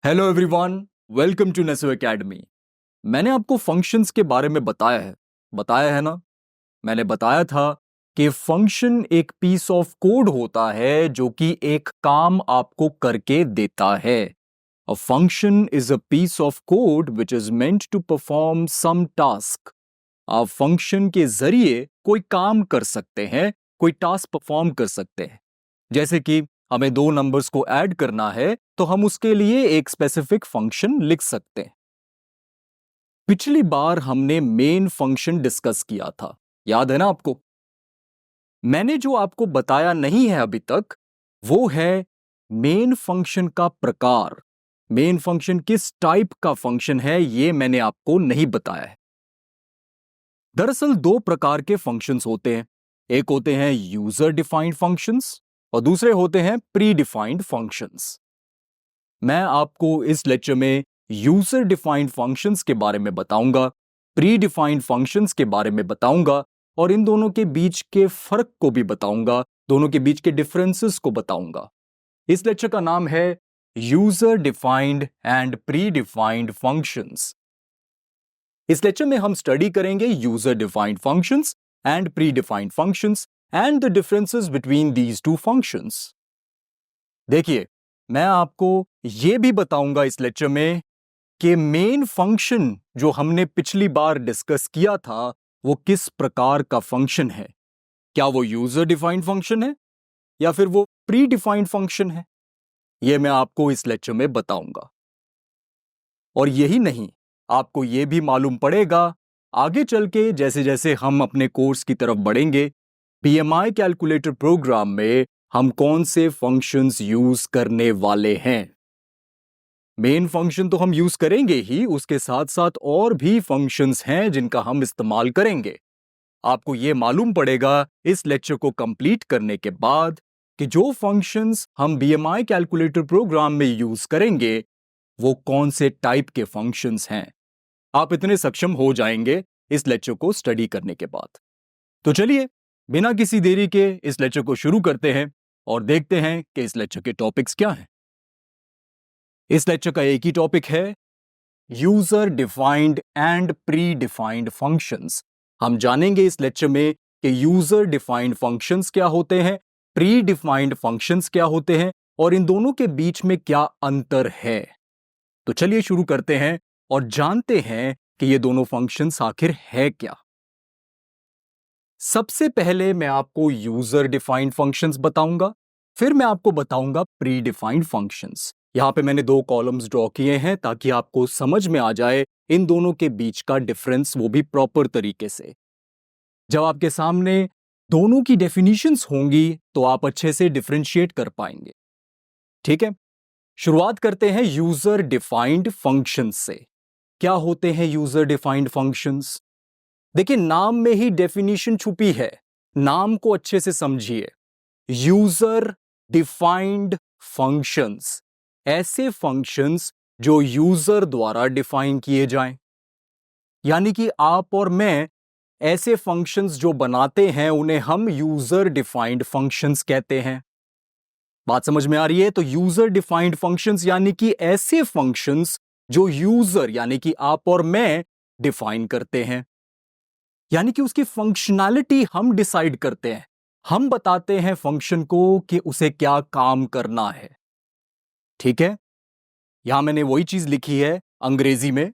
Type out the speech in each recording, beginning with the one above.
Hello everyone, welcome to Neso Academy. मैंने आपको functions के बारे में बताया है ना। मैंने बताया था कि फंक्शन एक पीस ऑफ कोड होता है जो कि एक काम आपको करके देता है। A function is a piece of code which is meant to perform some task. आप फंक्शन के जरिए कोई काम कर सकते हैं, कोई टास्क परफॉर्म कर सकते हैं। जैसे कि हमें दो नंबर्स को ऐड करना है तो हम उसके लिए एक स्पेसिफिक फंक्शन लिख सकते हैं। पिछली बार हमने मेन फंक्शन डिस्कस किया था, याद है ना आपको। मैंने जो आपको बताया नहीं है अभी तक वो है मेन फंक्शन का प्रकार। मेन फंक्शन किस टाइप का फंक्शन है ये मैंने आपको नहीं बताया है। दरअसल दो प्रकार के फंक्शंस होते हैं। एक होते हैं यूजर डिफाइंड फंक्शंस और दूसरे होते हैं प्री डिफाइंड फंक्शंस। मैं आपको इस लेक्चर में यूजर डिफाइंड फंक्शंस के बारे में बताऊंगा, प्री डिफाइंड फंक्शंस के बारे में बताऊंगा और इन दोनों के बीच के फर्क को भी बताऊंगा, दोनों के बीच के डिफरेंसेस को बताऊंगा। इस लेक्चर का नाम है user defined and predefined functions. इस लेक्चर में हम स्टडी करेंगे user defined functions and predefined functions and the differences between these two functions. देखिए, मैं आपको यह भी बताऊंगा इस लेक्चर में कि मेन फंक्शन जो हमने पिछली बार डिस्कस किया था वो किस प्रकार का फंक्शन है। क्या वो यूजर डिफाइंड फंक्शन है या फिर वो प्री डिफाइंड फंक्शन है, यह मैं आपको इस लेक्चर में बताऊंगा। और यही नहीं, आपको यह भी मालूम पड़ेगा आगे चल के जैसे जैसे हम अपने कोर्स की तरफ बढ़ेंगे, पीएमआई कैलकुलेटर प्रोग्राम में हम कौन से फंक्शंस यूज करने वाले हैं। मेन फंक्शन तो हम यूज करेंगे ही, उसके साथ साथ और भी फंक्शंस हैं जिनका हम इस्तेमाल करेंगे। आपको यह मालूम पड़ेगा इस लेक्चर को कंप्लीट करने के बाद कि जो फंक्शंस हम बीएमआई कैलकुलेटर प्रोग्राम में यूज करेंगे वो कौन से टाइप के फंक्शंस हैं। आप इतने सक्षम हो जाएंगे इस लेक्चर को स्टडी करने के बाद। तो चलिए, बिना किसी देरी के इस लेक्चर को शुरू करते हैं और देखते हैं कि इस लेक्चर के टॉपिक्स क्या हैं। इस लेक्चर का एक ही टॉपिक है, user defined and predefined functions. हम जानेंगे इस लेक्चर में कि यूजर डिफाइंड फंक्शंस क्या होते हैं, प्री डिफाइंड फंक्शंस क्या होते हैं और इन दोनों के बीच में क्या अंतर है। तो चलिए शुरू करते हैं और जानते हैं कि ये दोनों फंक्शंस आखिर है क्या। सबसे पहले मैं आपको यूजर डिफाइंड फंक्शंस बताऊंगा, फिर मैं आपको बताऊंगा प्री डिफाइंड फंक्शंस। यहां पे मैंने दो कॉलम्स ड्रॉ किए हैं ताकि आपको समझ में आ जाए इन दोनों के बीच का डिफरेंस, वो भी प्रॉपर तरीके से। जब आपके सामने दोनों की डेफिनेशंस होंगी तो आप अच्छे से डिफरेंशिएट कर पाएंगे। ठीक है, शुरुआत करते हैं यूजर डिफाइंड फंक्शंस से। क्या होते हैं यूजर डिफाइंड फंक्शंस? देखिए, नाम में ही डेफिनेशन छुपी है, नाम को अच्छे से समझिए। यूजर डिफाइंड फंक्शंस, ऐसे फंक्शंस जो यूजर द्वारा डिफाइन किए जाएं। यानी कि आप और मैं ऐसे फंक्शंस जो बनाते हैं उन्हें हम यूजर डिफाइंड फंक्शंस कहते हैं। बात समझ में आ रही है? तो यूजर डिफाइंड फंक्शंस यानी कि ऐसे फंक्शंस जो यूजर यानी कि आप और मैं डिफाइन करते हैं। यानी कि उसकी फंक्शनैलिटी हम डिसाइड करते हैं, हम बताते हैं फंक्शन को कि उसे क्या काम करना है। ठीक है, यहां मैंने वही चीज लिखी है अंग्रेजी में,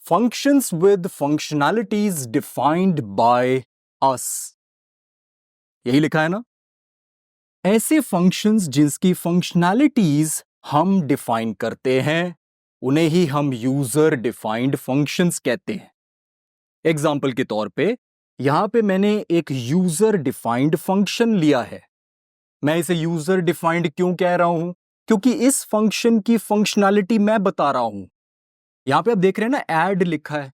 functions with functionalities defined by us. यही लिखा है ना। ऐसे फंक्शंस जिसकी फंक्शनैलिटीज हम डिफाइन करते हैं उन्हें ही हम यूजर डिफाइंड फंक्शंस कहते हैं। एग्जाम्पल के तौर पे यहां पे मैंने एक यूजर डिफाइंड फंक्शन लिया है। मैं इसे यूजर डिफाइंड क्यों कह रहा हूं? क्योंकि इस फंक्शन की फंक्शनैलिटी मैं बता रहा हूं। यहां पे आप देख रहे हैं ना, ऐड लिखा है।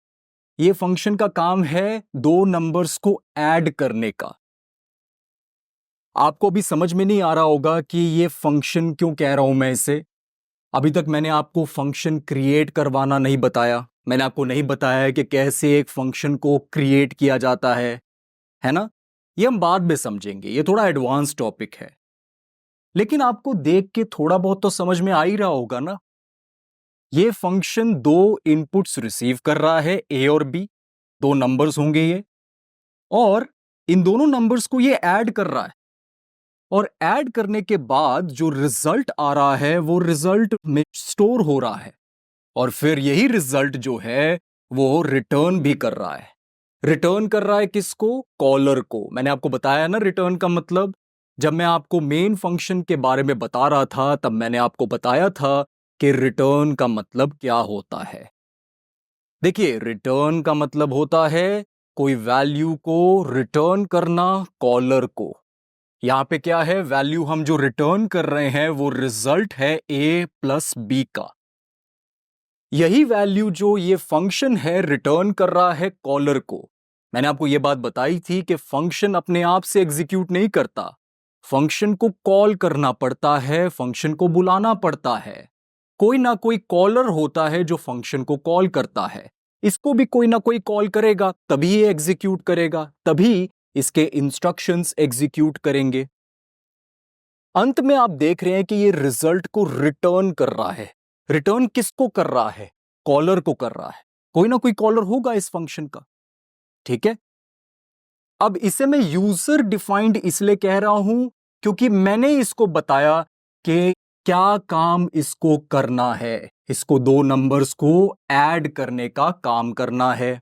ये फंक्शन का काम है दो नंबर्स को ऐड करने का। आपको भी समझ में नहीं आ रहा होगा कि ये फंक्शन क्यों कह रहा हूं मैं इसे। अभी तक मैंने आपको फंक्शन क्रिएट करवाना नहीं बताया, मैंने आपको नहीं बताया है कि कैसे एक फंक्शन को क्रिएट किया जाता है ना। ये हम बाद में समझेंगे, ये थोड़ा एडवांस टॉपिक है। लेकिन आपको देख के थोड़ा बहुत तो समझ में आ ही रहा होगा ना ये फंक्शन दो इनपुट्स रिसीव कर रहा है, ए और बी, दो नंबर्स होंगे ये, और इन दोनों नंबर्स को ये ऐड कर रहा है, और ऐड करने के बाद जो रिजल्ट आ रहा है वो रिजल्ट में स्टोर हो रहा है, और फिर यही रिजल्ट जो है वो रिटर्न भी कर रहा है। रिटर्न कर रहा है किसको? कॉलर को। मैंने आपको बताया ना रिटर्न का मतलब, जब मैं आपको मेन फंक्शन के बारे में बता रहा था तब मैंने आपको बताया था कि रिटर्न का मतलब क्या होता है। देखिए, रिटर्न का मतलब होता है कोई वैल्यू को रिटर्न करना कॉलर को। यहां पे क्या है? वैल्यू हम जो रिटर्न कर रहे हैं वो रिजल्ट है a प्लस बी का। यही वैल्यू जो ये फंक्शन है रिटर्न कर रहा है कॉलर को। मैंने आपको ये बात बताई थी कि फंक्शन अपने आप से एग्जीक्यूट नहीं करता, फंक्शन को कॉल करना पड़ता है, फंक्शन को बुलाना पड़ता है। कोई ना कोई कॉलर होता है जो फंक्शन को कॉल करता है, इसको भी कोई ना कोई कॉल करेगा, तभी ये एग्जीक्यूट करेगा, तभी इसके इंस्ट्रक्शंस एग्जीक्यूट करेंगे। अंत में आप देख रहे हैं कि ये रिजल्ट को रिटर्न कर रहा है। रिटर्न किसको कर रहा है? कॉलर को कर रहा है। कोई ना कोई कॉलर होगा इस फंक्शन का, ठीक है। अब इसे मैं यूजर डिफाइंड इसलिए कह रहा हूं क्योंकि मैंने इसको बताया कि क्या काम इसको करना है। इसको दो नंबर्स को ऐड करने का काम करना है,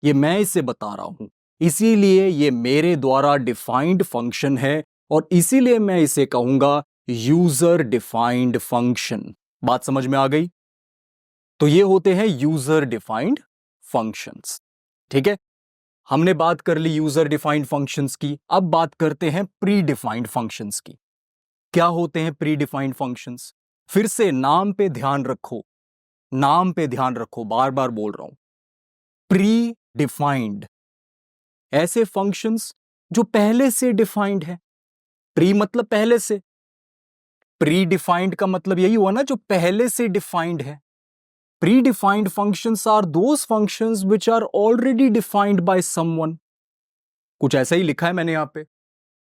ये मैं इसे बता रहा हूं। इसीलिए ये मेरे द्वारा डिफाइंड फंक्शन है, और इसीलिए मैं इसे कहूंगा यूजर डिफाइंड फंक्शन। बात समझ में आ गई? तो ये होते हैं यूजर डिफाइंड फंक्शंस, ठीक है। हमने बात कर ली यूजर डिफाइंड फंक्शंस की, अब बात करते हैं प्री डिफाइंड फंक्शंस की। क्या होते हैं प्री डिफाइंड फंक्शंस? फिर से नाम पे ध्यान रखो, नाम पे ध्यान रखो, बार बार बोल रहा हूं। प्री डिफाइंड, ऐसे फंक्शंस जो पहले से डिफाइंड है। प्री मतलब पहले से, प्री डिफाइंड का मतलब यही हुआ ना जो पहले से डिफाइंड है। Predefined functions are those functions which are already defined by someone. कुछ ऐसा ही लिखा है मैंने यहां पे,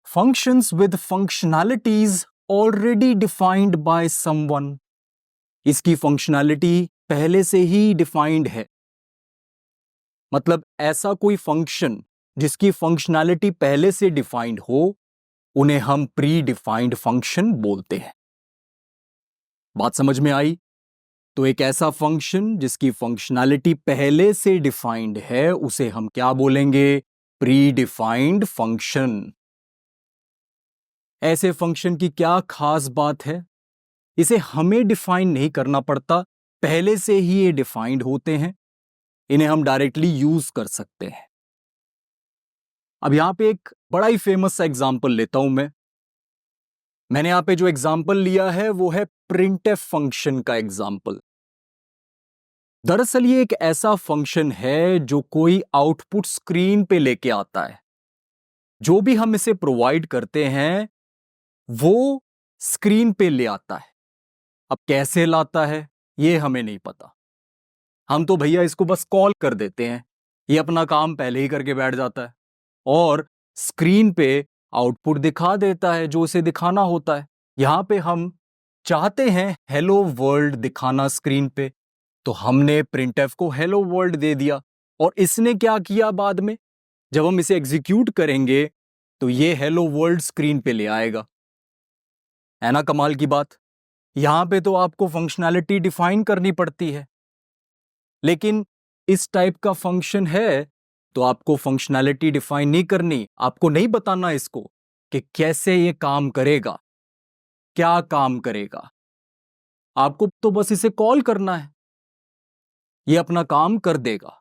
functions with functionalities already defined by someone. इसकी फंक्शनैलिटी पहले से ही डिफाइंड है। मतलब ऐसा कोई फंक्शन जिसकी फंक्शनैलिटी पहले से डिफाइंड हो, उन्हें हम प्री डिफाइंड फंक्शन बोलते हैं। बात समझ में आई? तो एक ऐसा फंक्शन जिसकी फंक्शनैलिटी पहले से डिफाइंड है उसे हम क्या बोलेंगे? Pre defined function. ऐसे फंक्शन की क्या खास बात है? इसे हमें डिफाइन नहीं करना पड़ता, पहले से ही ये डिफाइंड होते हैं, इन्हें हम डायरेक्टली यूज कर सकते हैं। अब यहां पे एक बड़ा ही फेमस एग्जांपल लेता हूं मैंने यहां पे जो एग्जांपल लिया है वो है प्रिंटफ फंक्शन का एग्जांपल। दरअसल ये एक ऐसा फंक्शन है जो कोई आउटपुट स्क्रीन पे लेके आता है। जो भी हम इसे प्रोवाइड करते हैं वो स्क्रीन पे ले आता है। अब कैसे लाता है ये हमें नहीं पता, हम तो भैया इसको बस कॉल कर देते हैं, ये अपना काम पहले ही करके बैठ जाता है और स्क्रीन पे आउटपुट दिखा देता है जो उसे दिखाना होता है। यहां पे हम चाहते हैं हेलो वर्ल्ड दिखाना स्क्रीन पे, तो हमने प्रिंटफ को हेलो वर्ल्ड दे दिया, और इसने क्या किया बाद में, जब हम इसे एग्जीक्यूट करेंगे तो ये हेलो वर्ल्ड स्क्रीन पे ले आएगा। है ना कमाल की बात? यहां पे तो आपको फंक्शनैलिटी डिफाइन करनी पड़ती है, लेकिन इस टाइप का फंक्शन है तो आपको फंक्शनैलिटी डिफाइन नहीं करनी, आपको नहीं बताना इसको कि कैसे ये काम करेगा, क्या काम करेगा। आपको तो बस इसे कॉल करना है, ये अपना काम कर देगा।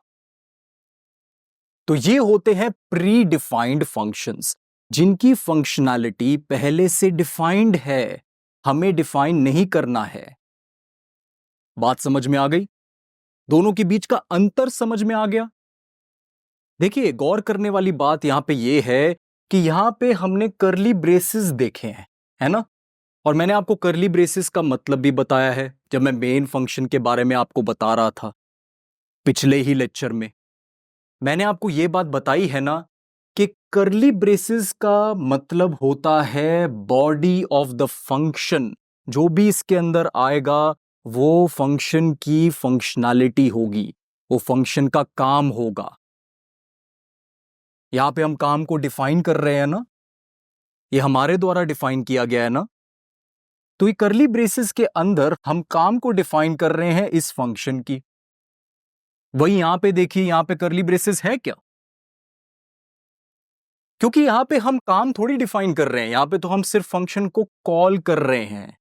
तो ये होते हैं प्री डिफाइंड फंक्शंस, जिनकी फंक्शनैलिटी पहले से डिफाइंड है, हमें डिफाइन नहीं करना है। बात समझ में आ गई? दोनों के बीच का अंतर समझ में आ गया? देखिए, गौर करने वाली बात यहां पे ये है कि यहां पे हमने कर्ली ब्रेसेस देखे हैं, है ना? और मैंने आपको कर्ली ब्रेसेस का मतलब भी बताया है जब मैं मेन फंक्शन के बारे में आपको बता रहा था पिछले ही लेक्चर में। मैंने आपको यह बात बताई है ना कि कर्ली ब्रेसेस का मतलब होता है बॉडी ऑफ द फंक्शन। जो भी इसके अंदर आएगा वो फंक्शन की फंक्शनैलिटी होगी, वो फंक्शन का काम होगा। यहां पे हम काम को डिफाइन कर रहे हैं ना, ये हमारे द्वारा डिफाइन किया गया है ना, तो ये करली ब्रेसेस के अंदर हम काम को डिफाइन कर रहे हैं इस फंक्शन की। वही यहां पे देखिए, यहां पे करली ब्रेसेस है क्या? क्योंकि यहां पे हम काम थोड़ी डिफाइन कर रहे हैं, यहां पे तो हम सिर्फ फंक्शन को कॉल कर रहे हैं।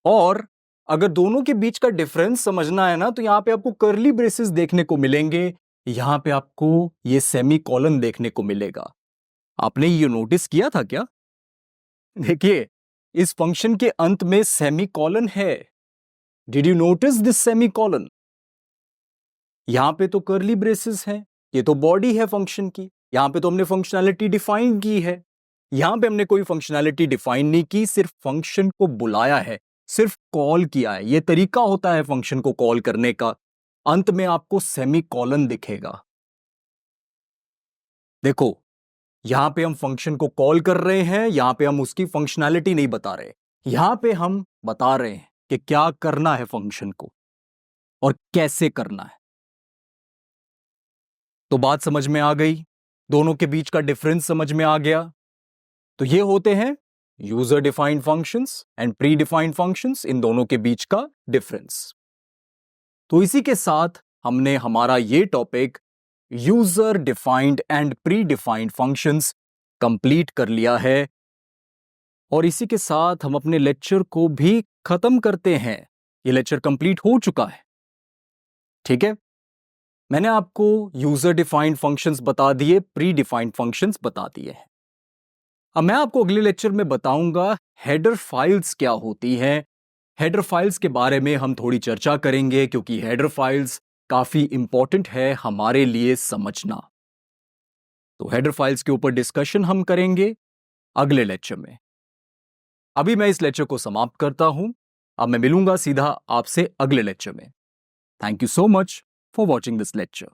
और अगर दोनों के बीच का डिफरेंस समझना है ना, तो यहां पे आपको करली ब्रेसेस देखने को मिलेंगे, यहां पे आपको ये सेमी कॉलन देखने को मिलेगा। आपने ये नोटिस किया था क्या? देखिए, इस फंक्शन के अंत में सेमी कॉलन है। Did you notice this semi colon? यहां पे तो करली ब्रेसेस है, ये तो बॉडी है फंक्शन की, यहां पे तो हमने फंक्शनैलिटी डिफाइन की है। यहां पे हमने कोई फंक्शनैलिटी डिफाइन नहीं की, सिर्फ फंक्शन को बुलाया है, सिर्फ कॉल किया है। यह तरीका होता है फंक्शन को कॉल करने का। अंत में आपको सेमी कॉलन दिखेगा। देखो, यहां पे हम फंक्शन को कॉल कर रहे हैं, यहां पे हम उसकी फंक्शनैलिटी नहीं बता रहे, यहां पे हम बता रहे हैं कि क्या करना है फंक्शन को और कैसे करना है। तो बात समझ में आ गई, दोनों के बीच का डिफरेंस समझ में आ गया। तो ये होते हैं user defined functions and predefined functions, इन दोनों के बीच का डिफरेंस। तो इसी के साथ हमने हमारा ये topic user defined and predefined functions complete कर लिया है। और इसी के साथ हम अपने लेक्चर को भी खत्म करते हैं। ये लेक्चर कंप्लीट हो चुका है, ठीक है। मैंने आपको यूजर डिफाइंड फंक्शंस बता दिए, प्री डिफाइंड फंक्शंस बता दिए हैं। अब मैं आपको अगले लेक्चर में बताऊंगा हेडर फाइल्स क्या होती हैं। हेडर फाइल्स के बारे में हम थोड़ी चर्चा करेंगे, क्योंकि हेडर फाइल्स काफी इंपॉर्टेंट है हमारे लिए समझना। तो हेडर फाइल्स के ऊपर डिस्कशन हम करेंगे अगले लेक्चर में। अभी मैं इस लेक्चर को समाप्त करता हूं। अब मैं मिलूंगा सीधा आपसे अगले लेक्चर में। Thank you so much for watching this lecture.